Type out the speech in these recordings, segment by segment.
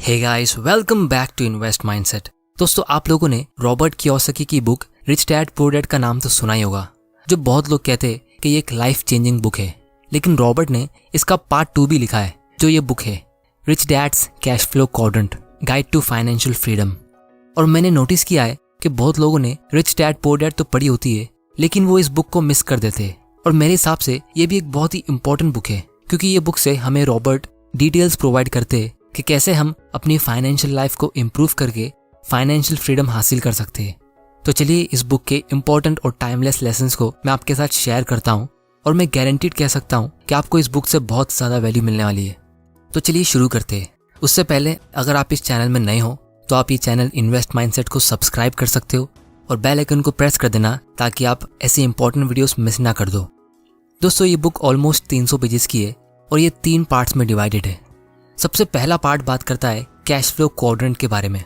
Hey guys, welcome back to invest mindset. दोस्तों, आप लोगों ने रॉबर्ट कियोसाकी की book rich dad poor dad का नाम तो सुना ही होगा, जो बहुत लोग कहते हैं कि ये एक लाइफ चेंजिंग बुक है। लेकिन रॉबर्ट ने इसका पार्ट 2 भी लिखा है, जो ये बुक है rich dad's cash flow quadrant guide to financial freedom. और मैंने नोटिस किया है कि बहुत लोगों ने रिच डैड पुअर डैड तो पढ़ी होती है, लेकिन वो इस बुक को मिस कर देते हैं। और मेरे हिसाब से ये भी एक बहुत ही इंपॉर्टेंट बुक है, क्योंकि ये बुक से हमें रॉबर्ट डिटेल्स प्रोवाइड करते हैं कि कैसे हम अपनी फाइनेंशियल लाइफ को इम्प्रूव करके फाइनेंशियल फ्रीडम हासिल कर सकते हैं। तो चलिए इस बुक के इंपॉर्टेंट और टाइमलेस लेसन्स को मैं आपके साथ शेयर करता हूँ, और मैं गारंटीड कह सकता हूँ कि आपको इस बुक से बहुत ज़्यादा वैल्यू मिलने वाली है। तो चलिए शुरू करते हैं। उससे पहले अगर आप इस चैनल में नए हो तो आप ये चैनल इन्वेस्ट माइंडसेट को सब्सक्राइब कर सकते हो और बेल आइकन को प्रेस कर देना, ताकि आप ऐसे इंपॉर्टेंट वीडियोस मिस ना कर दो। दोस्तों, ये बुक ऑलमोस्ट 300 पेजेस की है और ये 3 पार्ट्स में डिवाइडेड है। सबसे पहला पार्ट बात करता है कैश फ्लो क्वाड्रेंट के बारे में।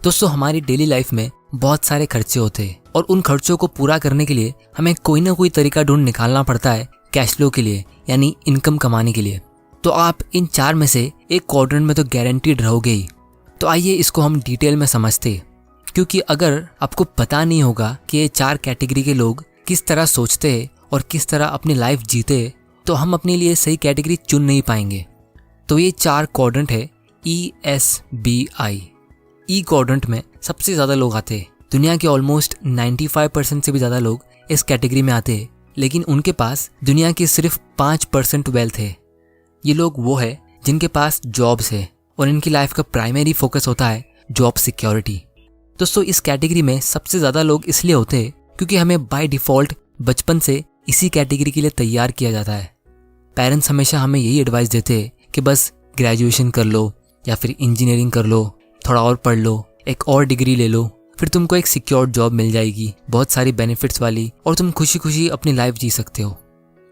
दोस्तों, हमारी डेली लाइफ में बहुत सारे खर्चे होते हैं और उन खर्चों को पूरा करने के लिए हमें कोई ना कोई तरीका ढूंढ निकालना पड़ता है कैश फ्लो के लिए, यानी इनकम कमाने के लिए। तो आप इन 4 में से एक क्वाड्रेंट में तो गारंटीड रहोगे ही। तो आइए इसको हम डिटेल में समझते हैं, क्योंकि अगर आपको पता नहीं होगा कि ये 4 कैटेगरी के लोग किस तरह सोचते हैं और किस तरह अपनी लाइफ जीते हैं, तो हम अपने लिए सही कैटेगरी चुन नहीं पाएंगे। तो ये 4 क्वाड्रेंट है ESBI। ई क्वाड्रेंट में सबसे ज़्यादा लोग आते हैं। दुनिया के ऑलमोस्ट 95% से भी ज़्यादा लोग इस कैटेगरी में आते हैं, लेकिन उनके पास दुनिया की सिर्फ 5% वेल्थ है। ये लोग वो है जिनके पास जॉब्स है और इनकी लाइफ का प्राइमरी फोकस होता है जॉब सिक्योरिटी। दोस्तों, इस कैटेगरी में सबसे ज़्यादा लोग इसलिए होते हैं क्योंकि हमें बाय डिफ़ॉल्ट बचपन से इसी कैटेगरी के लिए तैयार किया जाता है। पेरेंट्स हमेशा हमें यही एडवाइस देते हैं कि बस ग्रेजुएशन कर लो या फिर इंजीनियरिंग कर लो, थोड़ा और पढ़ लो, एक और डिग्री ले लो, फिर तुमको एक सिक्योर्ड जॉब मिल जाएगी, बहुत सारी बेनिफिट्स वाली, और तुम खुशी खुशी अपनी लाइफ जी सकते हो।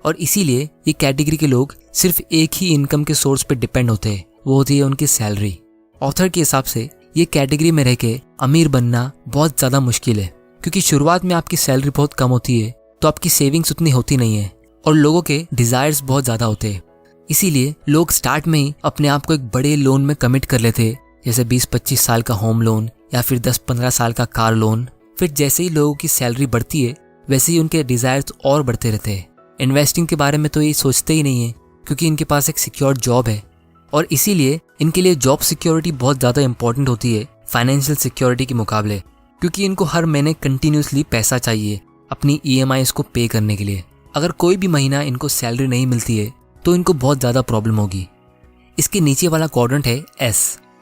और इसीलिए ये कैटेगरी के लोग सिर्फ एक ही इनकम के सोर्स पे डिपेंड होते हैं, वो होती है उनकी सैलरी। ऑथर के हिसाब से ये कैटेगरी में रह के अमीर बनना बहुत ज़्यादा मुश्किल है, क्योंकि शुरुआत में आपकी सैलरी बहुत कम होती है, तो आपकी सेविंग्स उतनी होती नहीं है और लोगों के डिज़ायर्स बहुत ज़्यादा होते हैं। इसीलिए लोग स्टार्ट में ही अपने आप को एक बड़े लोन में कमिट कर लेते हैं, जैसे 20-25 साल का होम लोन या फिर 10-15 साल का कार लोन। फिर जैसे ही लोगों की सैलरी बढ़ती है, वैसे ही उनके डिज़ायर्स और बढ़ते रहते हैं। इन्वेस्टिंग के बारे में तो ये सोचते ही नहीं है, क्योंकि इनके पास एक सिक्योर जॉब है, और इसीलिए इनके लिए जॉब सिक्योरिटी बहुत ज़्यादा इंपॉर्टेंट होती है फाइनेंशियल सिक्योरिटी के मुकाबले, क्योंकि इनको हर महीने कंटिन्यूसली पैसा चाहिए अपनी EMIs को पे करने के लिए। अगर कोई भी महीना इनको सैलरी नहीं मिलती है तो इनको बहुत ज़्यादा प्रॉब्लम होगी। इसके नीचे वाला क्वाड्रेंट है S,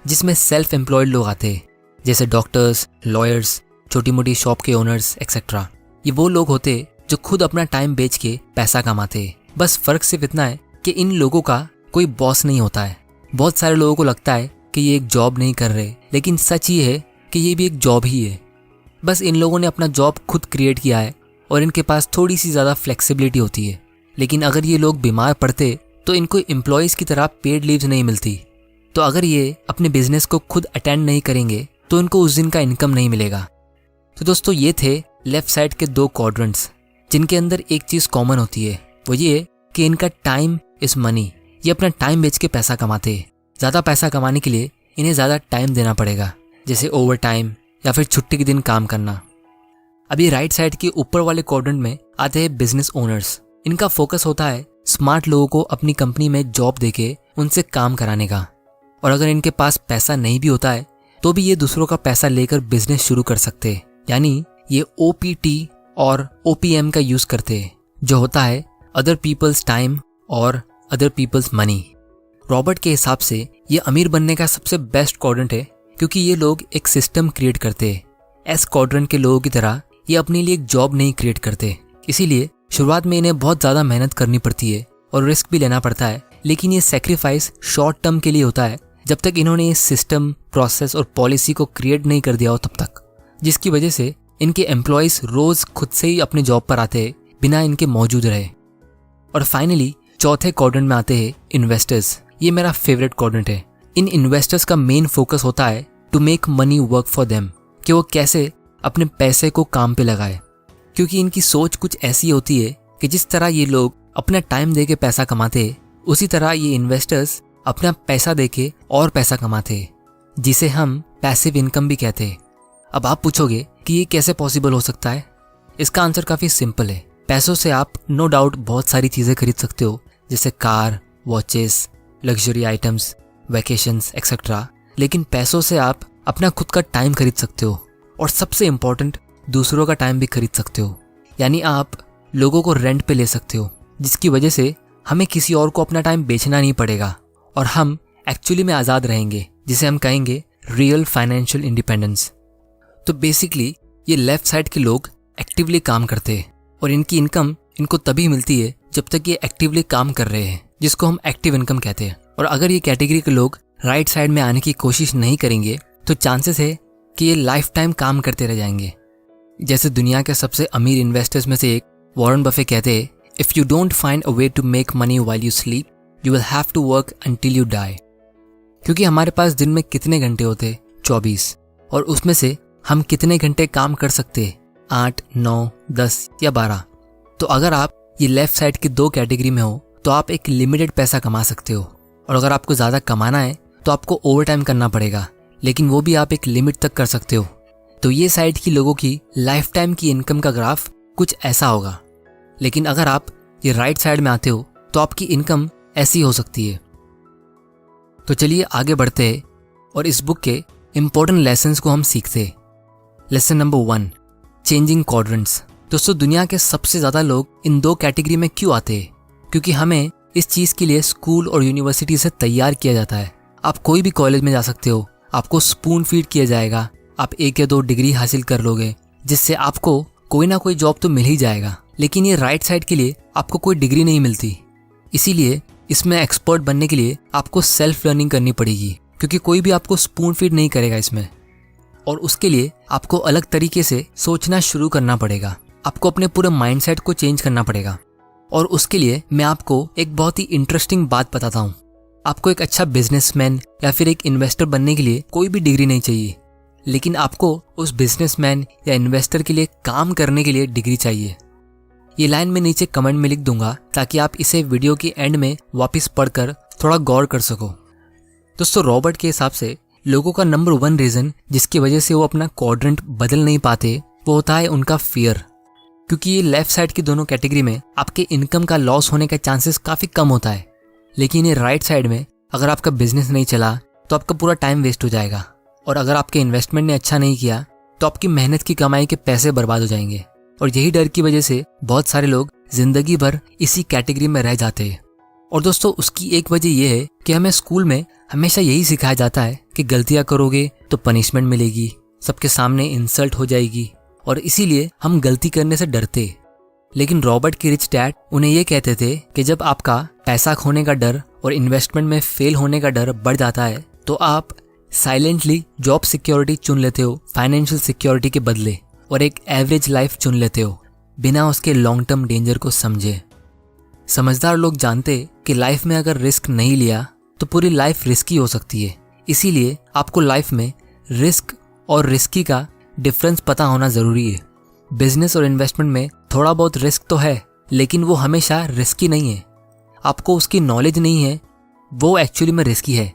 जिसमें सेल्फ एम्प्लॉयड लोग आते हैं, जैसे डॉक्टर्स, लॉयर्स, छोटी मोटी शॉप के ओनर्स एक्सेट्रा। ये वो लोग होते हैं जो खुद अपना टाइम बेच के पैसा कमाते हैं। बस फ़र्क सिर्फ इतना है कि इन लोगों का कोई बॉस नहीं होता है। बहुत सारे लोगों को लगता है कि ये एक जॉब नहीं कर रहे, लेकिन सच ये है कि ये भी एक जॉब ही है। बस इन लोगों ने अपना जॉब खुद क्रिएट किया है और इनके पास थोड़ी सी ज़्यादा फ्लेक्सिबिलिटी होती है। लेकिन अगर ये लोग बीमार पड़ते तो इनको एम्प्लॉयज़ की तरह पेड लीव्स नहीं मिलती। तो अगर ये अपने बिजनेस को खुद अटेंड नहीं करेंगे तो इनको उस दिन का इनकम नहीं मिलेगा। तो दोस्तों, ये थे लेफ्ट साइड के 2 क्वाड्रेंट्स, जिनके अंदर एक चीज़ कॉमन होती है, वो ये है कि इनका टाइम इज़ मनी। ये अपना टाइम बेच के पैसा कमाते हैं। ज़्यादा पैसा कमाने के लिए इन्हें ज़्यादा टाइम देना पड़ेगा, जैसे ओवर टाइम या फिर छुट्टी के दिन काम करना। अभी राइट साइड के ऊपर वाले क्वाड्रेंट में आते हैं बिजनेस ओनर्स। इनका फोकस होता है स्मार्ट लोगों को अपनी कंपनी में जॉब देके उनसे काम कराने का। और अगर इनके पास पैसा नहीं भी होता है तो भी ये दूसरों का पैसा लेकर बिजनेस शुरू कर सकते हैं, यानी ये OPT और OPM का यूज़ करते हैं, जो होता है अदर पीपल्स टाइम और अदर पीपल्स मनी। रॉबर्ट के हिसाब से ये अमीर बनने का सबसे बेस्ट क्वाड्रेंट है, क्योंकि ये लोग एक सिस्टम क्रिएट करते हैं। S क्वाड्रेंट के लोगों की तरह ये अपने लिए एक जॉब नहीं क्रिएट करते। इसीलिए शुरुआत में इन्हें बहुत ज़्यादा मेहनत करनी पड़ती है और रिस्क भी लेना पड़ता है, लेकिन ये सेक्रीफाइस शॉर्ट टर्म के लिए होता है, जब तक इन्होंने ये सिस्टम, प्रोसेस और पॉलिसी को क्रिएट नहीं कर दिया हो तब तक, जिसकी वजह से इनके एम्प्लॉयज़ रोज़ खुद से ही अपने जॉब पर आते हैं बिना इनके मौजूद रहे। और फाइनली चौथे क्वाड्रेंट में आते हैं इन्वेस्टर्स। ये मेरा फेवरेट क्वाड्रेंट है। इन इन्वेस्टर्स का मेन फोकस होता है to make money work for them, कि वो कैसे अपने पैसे को काम पे लगाए। क्योंकि इनकी सोच कुछ ऐसी होती है कि जिस तरह ये लोग अपना टाइम दे के पैसा कमाते हैं, उसी तरह ये इन्वेस्टर्स अपना पैसा देके और पैसा कमाते हैं। जिसे हम पैसिव इनकम भी कहते हैं। अब आप पूछोगे कि ये कैसे पॉसिबल हो सकता है। इसका आंसर काफ़ी सिंपल है। पैसों से आप नो डाउट बहुत सारी चीज़ें खरीद सकते हो, जैसे car, watches, luxury items, vacations etcetera. लेकिन पैसों से आप अपना खुद का टाइम खरीद सकते हो, और सबसे इम्पॉर्टेंट, दूसरों का टाइम भी खरीद सकते हो। यानी आप लोगों को रेंट पे ले सकते हो, जिसकी वजह से हमें किसी और को अपना टाइम बेचना नहीं पड़ेगा और हम एक्चुअली में आज़ाद रहेंगे, जिसे हम कहेंगे रियल फाइनेंशियल इंडिपेंडेंस। तो बेसिकली ये लेफ्ट साइड के लोग एक्टिवली काम करते हैं और इनकी इनकम इनको तभी मिलती है जब तक ये एक्टिवली काम कर रहे हैं, जिसको हम एक्टिव इनकम कहते हैं। और अगर ये कैटेगरी के लोग राइट साइड में आने की कोशिश नहीं करेंगे तो चांसेस है कि ये लाइफ टाइम काम करते रह जाएंगे। जैसे दुनिया के सबसे अमीर इन्वेस्टर्स में से एक वॉरेन बफे कहते हैं, if you don't find a way to make money while you sleep, you will have to work until you die. क्योंकि हमारे पास दिन में कितने घंटे होते? 24। और उसमें से हम कितने घंटे काम कर सकते? 8, 9, 10 या 12। तो अगर आप ये लेफ्ट साइड की 2 कैटेगरी में हो तो आप एक लिमिटेड पैसा कमा सकते हो, और अगर आपको ज़्यादा कमाना है तो आपको ओवर टाइम करना पड़ेगा, लेकिन वो भी आप एक लिमिट तक कर सकते हो। तो ये साइड की लोगों की लाइफ टाइम की इनकम का ग्राफ कुछ ऐसा होगा। लेकिन अगर आप ये राइट साइड में आते हो तो आपकी इनकम ऐसी हो सकती है। तो चलिए आगे बढ़ते हैं और इस बुक के इम्पोर्टेंट लेसन्स को हम सीखते हैं। Lesson number 1, changing quadrants. दोस्तों, दुनिया के सबसे ज़्यादा लोग इन 2 कैटेगरी में क्यों आते हैं? क्योंकि हमें इस चीज़ के लिए स्कूल और यूनिवर्सिटी से तैयार किया जाता है। आप कोई भी कॉलेज में जा सकते हो, आपको स्पून फीड किया जाएगा, आप 1 या 2 डिग्री हासिल कर लोगे, जिससे आपको कोई ना कोई जॉब तो मिल ही जाएगा। लेकिन ये राइट साइड के लिए आपको कोई डिग्री नहीं मिलती। इसीलिए इसमें एक्सपर्ट बनने के लिए आपको सेल्फ लर्निंग करनी पड़ेगी, क्योंकि कोई भी आपको स्पून फीड नहीं करेगा इसमें। और उसके लिए आपको अलग तरीके से सोचना शुरू करना पड़ेगा, आपको अपने पूरे माइंडसेट को चेंज करना पड़ेगा। और उसके लिए मैं आपको एक बहुत ही इंटरेस्टिंग बात बताता हूँ। आपको एक अच्छा बिजनेसमैन या फिर एक इन्वेस्टर बनने के लिए कोई भी डिग्री नहीं चाहिए, लेकिन आपको उस बिजनेसमैन या इन्वेस्टर के लिए काम करने के लिए डिग्री चाहिए। ये लाइन मैं नीचे कमेंट में लिख दूंगा ताकि आप इसे वीडियो के एंड में वापस पढ़कर थोड़ा गौर कर सको। दोस्तों, रॉबर्ट के हिसाब से लोगों का नंबर 1 रीज़न जिसकी वजह से वो अपना क्वाड्रेंट बदल नहीं पाते वो होता है उनका फियर। क्योंकि ये लेफ्ट साइड की दोनों कैटेगरी में आपके इनकम का लॉस होने का चांसेस काफ़ी कम होता है, लेकिन ये राइट साइड में अगर आपका बिजनेस नहीं चला तो आपका पूरा टाइम वेस्ट हो जाएगा, और अगर आपके इन्वेस्टमेंट ने अच्छा नहीं किया तो आपकी मेहनत की कमाई के पैसे बर्बाद हो जाएंगे। और यही डर की वजह से बहुत सारे लोग जिंदगी भर इसी कैटेगरी में रह जाते हैं। और दोस्तों, उसकी एक वजह यह है कि हमें स्कूल में हमेशा यही सिखाया जाता है कि गलतियां करोगे तो पनिशमेंट मिलेगी, सबके सामने इंसल्ट हो जाएगी, और इसीलिए हम गलती करने से डरते। लेकिन रॉबर्ट के रिच डैड उन्हें ये कहते थे कि जब आपका पैसा खोने का डर और इन्वेस्टमेंट में फेल होने का डर बढ़ जाता है तो आप साइलेंटली जॉब सिक्योरिटी चुन लेते हो फाइनेंशियल सिक्योरिटी के बदले, और एक एवरेज लाइफ चुन लेते हो बिना उसके लॉन्ग टर्म डेंजर को समझे। समझदार लोग जानते कि लाइफ में अगर रिस्क नहीं लिया तो पूरी लाइफ रिस्की हो सकती है। इसीलिए आपको लाइफ में रिस्क और रिस्की का डिफरेंस पता होना ज़रूरी है। बिजनेस और इन्वेस्टमेंट में थोड़ा बहुत रिस्क तो है, लेकिन वो हमेशा रिस्की नहीं है। आपको उसकी नॉलेज नहीं है, वो एक्चुअली में रिस्की है।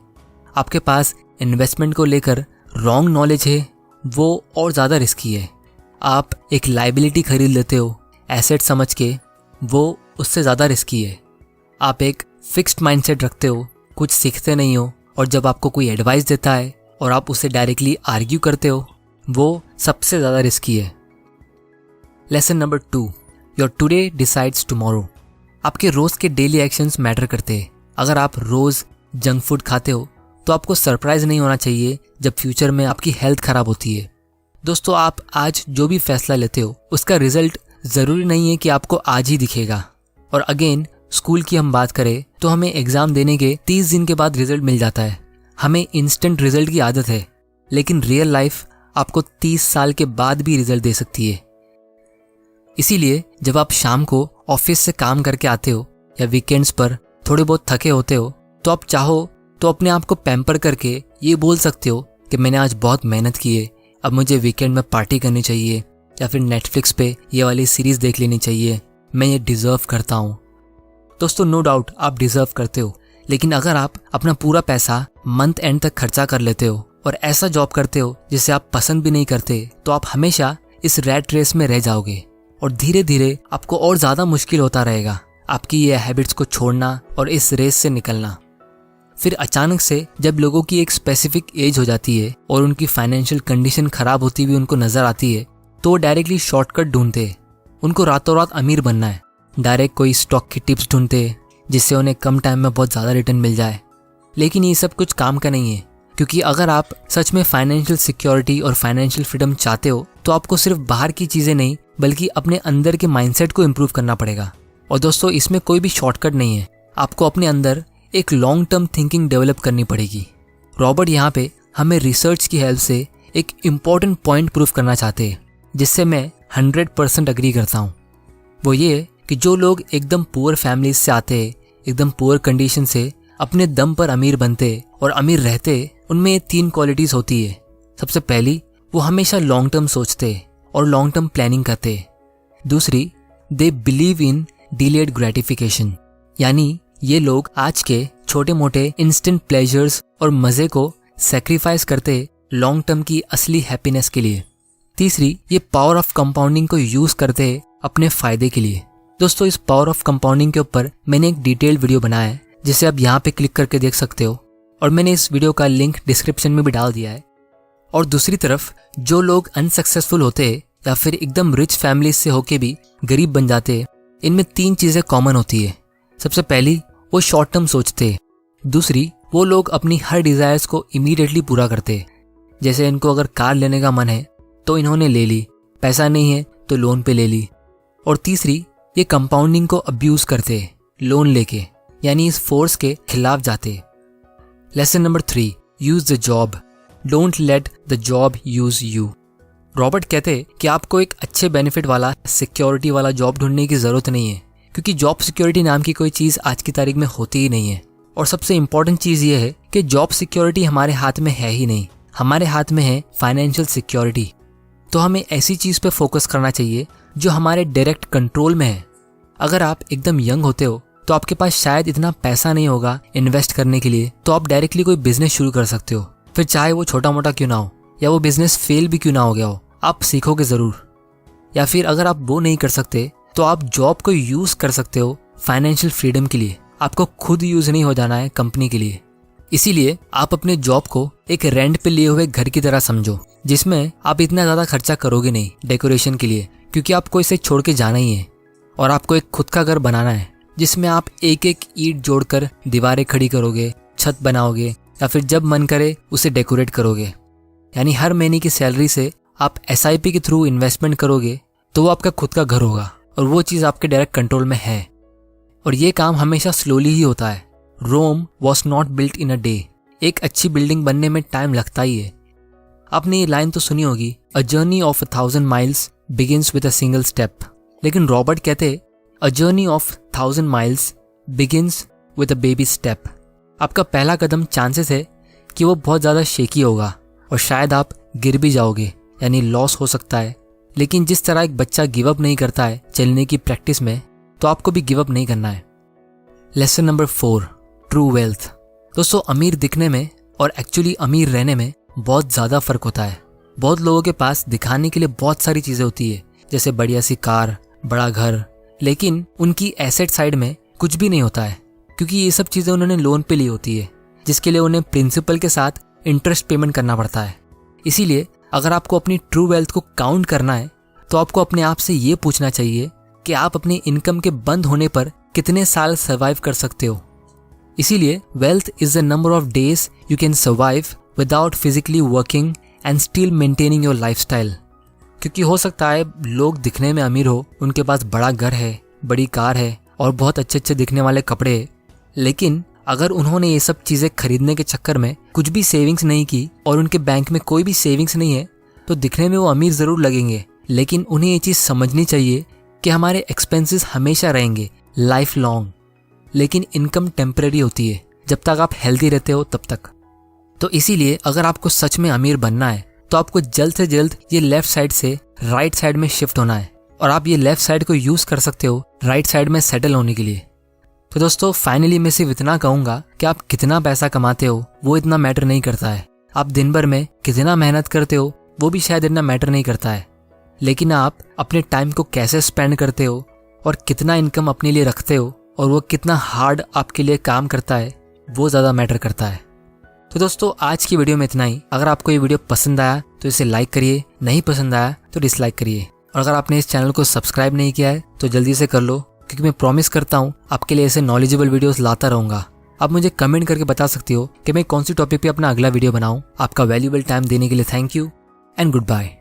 आपके पास इन्वेस्टमेंट को लेकर रॉन्ग नॉलेज है, वो और ज़्यादा रिस्की है। आप एक लाइबिलिटी खरीद लेते हो एसेट समझ के, वो उससे ज़्यादा रिस्की है। आप एक फिक्स्ड माइंडसेट रखते हो, कुछ सीखते नहीं हो, और जब आपको कोई एडवाइस देता है और आप उससे डायरेक्टली आर्ग्यू करते हो, वो सबसे ज़्यादा रिस्की है। Lesson number 2, your today decides tomorrow. आपके रोज़ के डेली एक्शंस मैटर करते हैं। अगर आप रोज़ जंक फूड खाते हो तो आपको सरप्राइज नहीं होना चाहिए जब फ्यूचर में आपकी हेल्थ खराब होती है। दोस्तों, आप आज जो भी फैसला लेते हो उसका रिजल्ट ज़रूरी नहीं है कि आपको आज ही दिखेगा। और अगेन, स्कूल की हम बात करें तो हमें एग्ज़ाम देने के 30 दिन के बाद रिजल्ट मिल जाता है। हमें इंस्टेंट रिजल्ट की आदत है, लेकिन रियल लाइफ आपको 30 साल के बाद भी रिजल्ट दे सकती है। इसीलिए जब आप शाम को ऑफिस से काम करके आते हो या वीकेंड्स पर थोड़े बहुत थके होते हो तो आप चाहो तो अपने आप को पैम्पर करके ये बोल सकते हो कि मैंने आज बहुत मेहनत की है, अब मुझे वीकेंड में पार्टी करनी चाहिए, या फिर नेटफ्लिक्स पे ये वाली सीरीज़ देख लेनी चाहिए, मैं ये डिज़र्व करता हूँ। दोस्तों, नो डाउट आप डिज़र्व करते हो, लेकिन अगर आप अपना पूरा पैसा मंथ एंड तक खर्चा कर लेते हो और ऐसा जॉब करते हो जिसे आप पसंद भी नहीं करते, तो आप हमेशा इस रैट रेस में रह जाओगे और धीरे धीरे आपको और ज़्यादा मुश्किल होता रहेगा आपकी ये हैबिट्स को छोड़ना और इस रेस से निकलना। फिर अचानक से जब लोगों की एक स्पेसिफिक एज हो जाती है और उनकी फाइनेंशियल कंडीशन खराब होती हुई उनको नजर आती है, तो वो डायरेक्टली शॉर्टकट ढूंढते हैं। उनको रातों रात अमीर बनना है, डायरेक्ट कोई स्टॉक की टिप्स ढूंढते हैं जिससे उन्हें कम टाइम में बहुत ज़्यादा रिटर्न मिल जाए। लेकिन ये सब कुछ काम का नहीं है, क्योंकि अगर आप सच में फाइनेंशियल सिक्योरिटी और फाइनेंशियल फ्रीडम चाहते हो तो आपको सिर्फ बाहर की चीज़ें नहीं बल्कि अपने अंदर के माइंडसेट को इम्प्रूव करना पड़ेगा। और दोस्तों, इसमें कोई भी शॉर्टकट नहीं है, आपको अपने अंदर एक लॉन्ग टर्म थिंकिंग डेवलप करनी पड़ेगी। रॉबर्ट यहाँ पे हमें रिसर्च की हेल्प से एक इम्पॉर्टेंट पॉइंट प्रूव करना चाहते हैं, जिससे मैं 100% अग्री करता हूँ। वो ये कि जो लोग एकदम पुअर फैमिलीज से आते हैं, एकदम पुअर कंडीशन से अपने दम पर अमीर बनते और अमीर रहते, उनमें ये 3 क्वालिटीज़ होती है। सबसे पहली, वो हमेशा लॉन्ग टर्म सोचते और लॉन्ग टर्म प्लानिंग करते। दूसरी, they believe in delayed gratification, यानी ये लोग आज के छोटे मोटे इंस्टेंट प्लेजर्स और मज़े को सेक्रीफाइस करते लॉन्ग टर्म की असली हैप्पीनेस के लिए। तीसरी, ये पावर ऑफ कंपाउंडिंग को यूज़ करते अपने फ़ायदे के लिए। दोस्तों, इस पावर ऑफ कंपाउंडिंग के ऊपर मैंने एक डिटेल्ड वीडियो बनाया है, जिसे आप यहाँ पे क्लिक करके देख सकते हो, और मैंने इस वीडियो का लिंक डिस्क्रिप्शन में भी डाल दिया है। और दूसरी तरफ, जो लोग अनसक्सेसफुल होते या फिर एकदम रिच फैमिली से होके भी गरीब बन जाते, इनमें 3 चीज़ें कॉमन होती है। सबसे पहली, वो शॉर्ट टर्म सोचते। दूसरी, वो लोग अपनी हर डिज़ायर्स को इमीडिएटली पूरा करते। जैसे इनको अगर कार लेने का मन है तो इन्होंने ले ली, पैसा नहीं है तो लोन पे ले ली। और तीसरी, ये कंपाउंडिंग को अब्यूज़ करते लोन लेके, यानी इस फोर्स के खिलाफ जाते। Lesson number 3, use the job, don't let the job use you. Robert कहते कि आपको एक अच्छे बेनिफिट वाला सिक्योरिटी वाला जॉब ढूंढने की ज़रूरत नहीं है, क्योंकि जॉब सिक्योरिटी नाम की कोई चीज़ आज की तारीख में होती ही नहीं है। और सबसे इम्पॉर्टेंट चीज़ ये है कि जॉब सिक्योरिटी हमारे हाथ में है ही नहीं, हमारे हाथ में है फाइनेंशियल सिक्योरिटी। तो हमें ऐसी चीज़ पे फोकस करना चाहिए जो हमारे डायरेक्ट कंट्रोल में है। अगर आप एकदम यंग होते हो तो आपके पास शायद इतना पैसा नहीं होगा इन्वेस्ट करने के लिए, तो आप डायरेक्टली कोई बिजनेस शुरू कर सकते हो, फिर चाहे वो छोटा मोटा क्यों ना हो या वो बिजनेस फेल भी क्यों ना हो गया हो, आप सीखोगे ज़रूर। या फिर अगर आप वो नहीं कर सकते तो आप जॉब को यूज़ कर सकते हो फाइनेंशियल फ्रीडम के लिए। आपको खुद यूज़ नहीं हो जाना है कंपनी के लिए। इसीलिए आप अपने जॉब को एक रेंट पे लिए हुए घर की तरह समझो, जिसमें आप इतना ज़्यादा खर्चा करोगे नहीं डेकोरेशन के लिए, क्योंकि आपको इसे छोड़ के जाना ही है। और आपको एक खुद का घर बनाना है जिसमें आप एक एक ईंट जोड़कर दीवारें खड़ी करोगे, छत बनाओगे, या फिर जब मन करे उसे डेकोरेट करोगे। यानी हर महीने की सैलरी से आप SIP के थ्रू इन्वेस्टमेंट करोगे तो वो आपका खुद का घर होगा, और वो चीज़ आपके डायरेक्ट कंट्रोल में है। और ये काम हमेशा स्लोली ही होता है। Rome was not built in a day. एक अच्छी बिल्डिंग बनने में टाइम लगता ही है। आपने ये लाइन तो सुनी होगी, a journey of 1000 miles begins with a single step. लेकिन रॉबर्ट कहते, a journey of 1000 miles begins with a baby step. आपका पहला कदम चांसेस है कि वो बहुत ज़्यादा शेकी होगा और शायद आप गिर भी जाओगे, यानी लॉस हो सकता है। लेकिन जिस तरह एक बच्चा गिव अप नहीं करता है चलने की प्रैक्टिस में, तो आपको भी गिव अप नहीं करना है। Lesson number 4, true wealth. दोस्तों, अमीर दिखने में और एक्चुअली अमीर रहने में बहुत ज़्यादा फ़र्क होता है। बहुत लोगों के पास दिखाने के लिए बहुत सारी चीज़ें होती है, जैसे बढ़िया सी कार, बड़ा घर, लेकिन उनकी एसेट साइड में कुछ भी नहीं होता है, क्योंकि ये सब चीज़ें उन्होंने लोन पे ली होती है, जिसके लिए उन्हें प्रिंसिपल के साथ इंटरेस्ट पेमेंट करना पड़ता है। इसीलिए अगर आपको अपनी ट्रू वेल्थ को काउंट करना है तो आपको अपने आप से ये पूछना चाहिए कि आप अपनी इनकम के बंद होने पर कितने साल सर्वाइव कर सकते हो। इसीलिए wealth is the number of days you can survive without physically working and still maintaining your lifestyle. क्योंकि हो सकता है लोग दिखने में अमीर हो, उनके पास बड़ा घर है, बड़ी कार है और बहुत अच्छे अच्छे दिखने वाले कपड़े, लेकिन अगर उन्होंने ये सब चीज़ें खरीदने के चक्कर में कुछ भी सेविंग्स नहीं की और उनके बैंक में कोई भी सेविंग्स नहीं है, तो दिखने में वो अमीर ज़रूर लगेंगे। लेकिन उन्हें ये चीज़ समझनी चाहिए कि हमारे एक्सपेंसेस हमेशा रहेंगे, लाइफ लॉन्ग, लेकिन इनकम टेम्परेरी होती है, जब तक आप हेल्दी रहते हो तब तक। तो इसीलिए अगर आपको सच में अमीर बनना है तो आपको जल्द से जल्द ये लेफ्ट साइड से राइट साइड में शिफ्ट होना है, और आप ये लेफ्ट साइड को यूज़ कर सकते हो राइट साइड में सेटल होने के लिए। तो दोस्तों, फाइनली मैं सिर्फ इतना कहूँगा कि आप कितना पैसा कमाते हो वो इतना मैटर नहीं करता है, आप दिन भर में कितना मेहनत करते हो वो भी शायद इतना मैटर नहीं करता है, लेकिन आप अपने टाइम को कैसे स्पेंड करते हो और कितना इनकम अपने लिए रखते हो और वो कितना हार्ड आपके लिए काम करता है वो ज़्यादा मैटर करता है। तो दोस्तों आज की वीडियो में इतना ही। अगर आपको ये वीडियो पसंद आया तो इसे लाइक करिए, नहीं पसंद आया तो डिसलाइक करिए। और अगर आपने इस चैनल को सब्सक्राइब नहीं किया है तो जल्दी से कर लो, क्योंकि मैं प्रॉमिस करता हूँ आपके लिए ऐसे नॉलेजेबल वीडियोस लाता रहूँगा। आप मुझे कमेंट करके बता सकती हो कि मैं कौन सी टॉपिक पे अपना अगला वीडियो बनाऊँ। आपका वैल्यूएबल टाइम देने के लिए thank you and good bye.